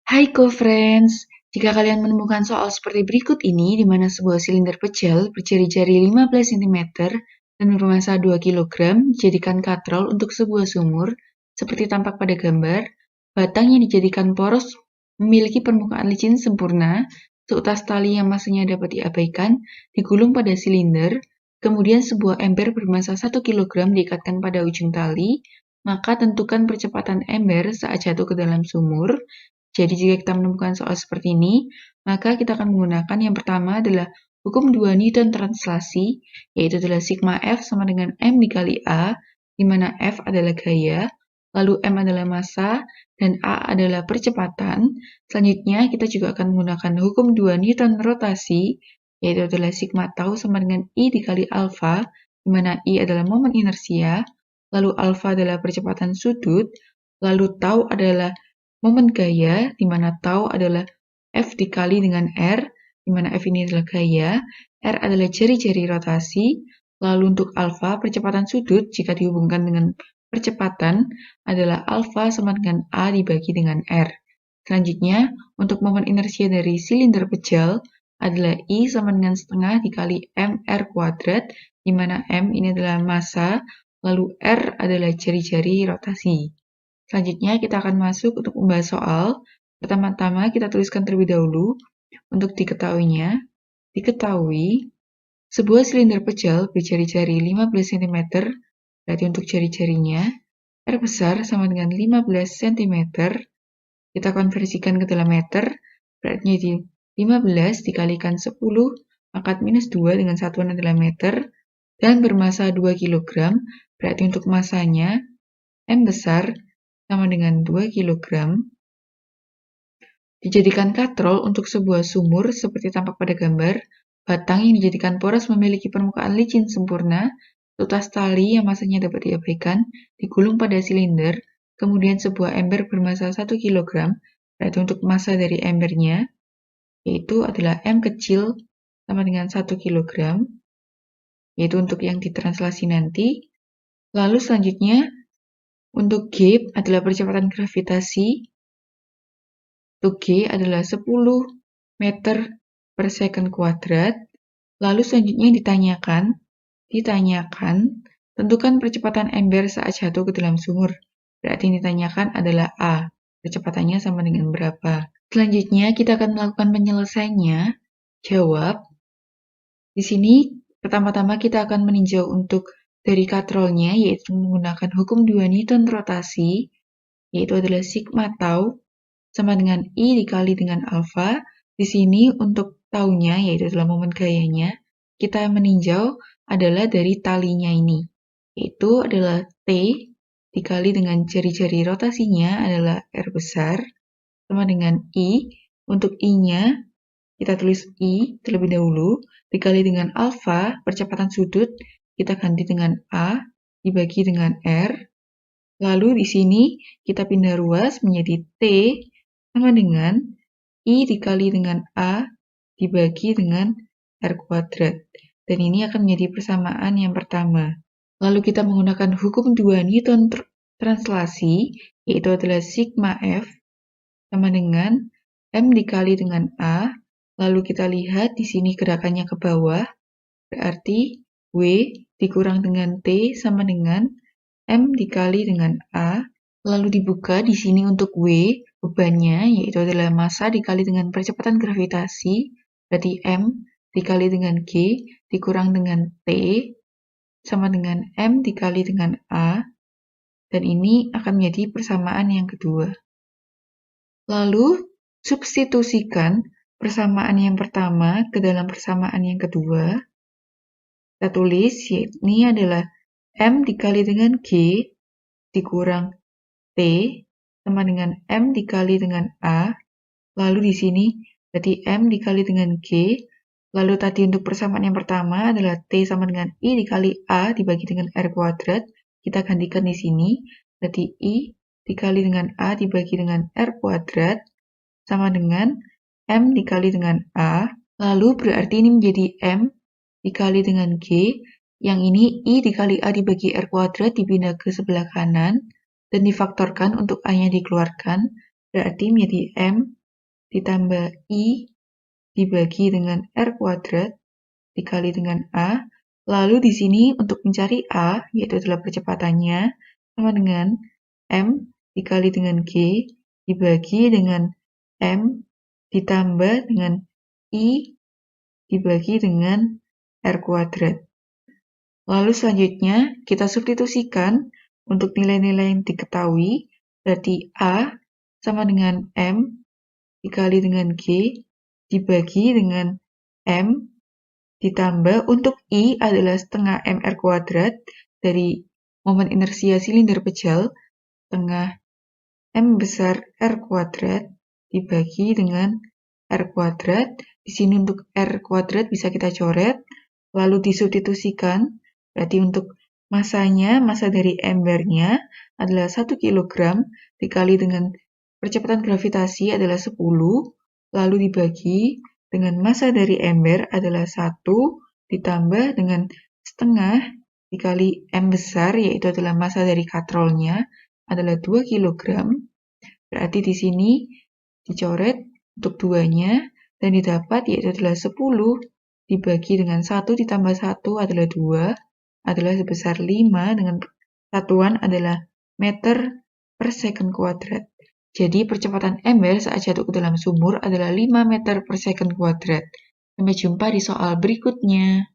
Hai co-friends, jika kalian menemukan soal seperti berikut ini, di mana sebuah silinder pecel berjari-jari 15 cm dan bermassa 2 kg dijadikan katrol untuk sebuah sumur, seperti tampak pada gambar, batang yang dijadikan poros memiliki permukaan licin sempurna, seutas tali yang massanya dapat diabaikan, digulung pada silinder, kemudian sebuah ember bermassa 1 kg diikatkan pada ujung tali, maka tentukan percepatan ember saat jatuh ke dalam sumur. Jadi jika kita menemukan soal seperti ini, maka kita akan menggunakan yang pertama adalah hukum 2 Newton translasi, yaitu adalah sigma F sama dengan M dikali A, di mana F adalah gaya, lalu M adalah massa, dan A adalah percepatan. Selanjutnya, kita juga akan menggunakan hukum 2 Newton rotasi, yaitu adalah sigma tau sama dengan I dikali alfa, di mana I adalah momen inersia, lalu alfa adalah percepatan sudut, lalu tau adalah momen gaya, di mana tau adalah F dikali dengan R, di mana F ini adalah gaya, R adalah jari-jari rotasi, lalu untuk alfa, percepatan sudut jika dihubungkan dengan percepatan adalah alfa sama dengan A dibagi dengan R. Selanjutnya, untuk momen inersia dari silinder pecel adalah I sama dengan setengah dikali mR kuadrat, di mana M ini adalah massa, lalu R adalah jari-jari rotasi. Selanjutnya kita akan masuk untuk membahas soal. Pertama-tama kita tuliskan terlebih dahulu untuk diketahui sebuah silinder pecel berjari-jari 15 cm, berarti untuk jari-jarinya R besar sama dengan 15 cm, kita konversikan ke dalam meter, berarti jadi 15 dikalikan 10 pangkat minus 2 dengan satuan adalah meter, dan bermassa 2 kg, berarti untuk massanya M besar sama dengan 2 kg, dijadikan katrol untuk sebuah sumur seperti tampak pada gambar, batang yang dijadikan poros memiliki permukaan licin sempurna, seutas tali yang massanya dapat diabaikan, digulung pada silinder, kemudian sebuah ember bermassa 1 kg, berarti untuk massa dari embernya, yaitu adalah M kecil sama dengan 1 kg, yaitu untuk yang ditranslasi nanti. Lalu selanjutnya, untuk G adalah percepatan gravitasi. Untuk G adalah 10 meter per second kuadrat. Lalu selanjutnya ditanyakan, tentukan percepatan ember saat jatuh ke dalam sumur. Berarti yang ditanyakan adalah A. Percepatannya sama dengan berapa? Selanjutnya kita akan melakukan penyelesaiannya. Jawab. Di sini pertama-tama kita akan meninjau untuk dari katrolnya, yaitu menggunakan hukum 2 Newton rotasi, yaitu adalah sigma tau sama dengan I dikali dengan alfa. Di sini untuk taunya, yaitu adalah momen gayanya, kita meninjau adalah dari talinya ini, yaitu adalah T dikali dengan jari-jari rotasinya adalah R besar, sama dengan I. Untuk I-nya, kita tulis I terlebih dahulu, dikali dengan alfa, percepatan sudut, kita ganti dengan A, dibagi dengan R. Lalu di sini kita pindah ruas menjadi T sama dengan I dikali dengan A dibagi dengan R kuadrat. Dan ini akan menjadi persamaan yang pertama. Lalu kita menggunakan hukum 2 Newton translasi, yaitu adalah sigma F sama dengan M dikali dengan A. Lalu kita lihat di sini gerakannya ke bawah, berarti W dikurang dengan T sama dengan M dikali dengan A. Lalu dibuka di sini untuk W, bebannya, yaitu adalah massa dikali dengan percepatan gravitasi, berarti M dikali dengan G dikurang dengan T, sama dengan M dikali dengan A, dan ini akan menjadi persamaan yang kedua. Lalu, substitusikan persamaan yang pertama ke dalam persamaan yang kedua. Kita tulis, yaitu ini adalah M dikali dengan G dikurang T sama dengan M dikali dengan A. Lalu di sini berarti M dikali dengan G. Lalu tadi untuk persamaan yang pertama adalah T sama dengan I dikali A dibagi dengan R kuadrat. Kita gantikan di sini. Berarti I dikali dengan A dibagi dengan R kuadrat sama dengan M dikali dengan A. Lalu berarti ini menjadi M dikali dengan G. Yang ini I dikali A dibagi R kuadrat dipindah ke sebelah kanan dan difaktorkan untuk A-nya dikeluarkan. Berarti menjadi M ditambah I dibagi dengan R kuadrat dikali dengan A. Lalu di sini untuk mencari A, yaitu adalah percepatannya, sama dengan M dikali dengan G dibagi dengan M ditambah dengan I dibagi dengan R kuadrat. Lalu selanjutnya kita substitusikan untuk nilai-nilai yang diketahui, berarti A sama dengan M dikali dengan G dibagi dengan M ditambah untuk I adalah setengah mr kuadrat dari momen inersia silinder pejal, setengah M besar R kuadrat dibagi dengan R kuadrat. Di sini untuk R kuadrat bisa kita coret, lalu disubstitusikan, berarti untuk masanya, masa dari embernya adalah 1 kg dikali dengan percepatan gravitasi adalah 10, lalu dibagi dengan massa dari ember adalah 1 ditambah dengan setengah dikali M besar, yaitu adalah massa dari katrolnya, adalah 2 kg. Berarti di sini dicoret untuk duanya dan didapat yaitu adalah 10 dibagi dengan 1 ditambah 1 adalah 2, adalah sebesar 5 dengan satuan adalah meter per second kuadrat. Jadi percepatan ember saat jatuh ke dalam sumur adalah 5 meter per second kuadrat. Sampai jumpa di soal berikutnya.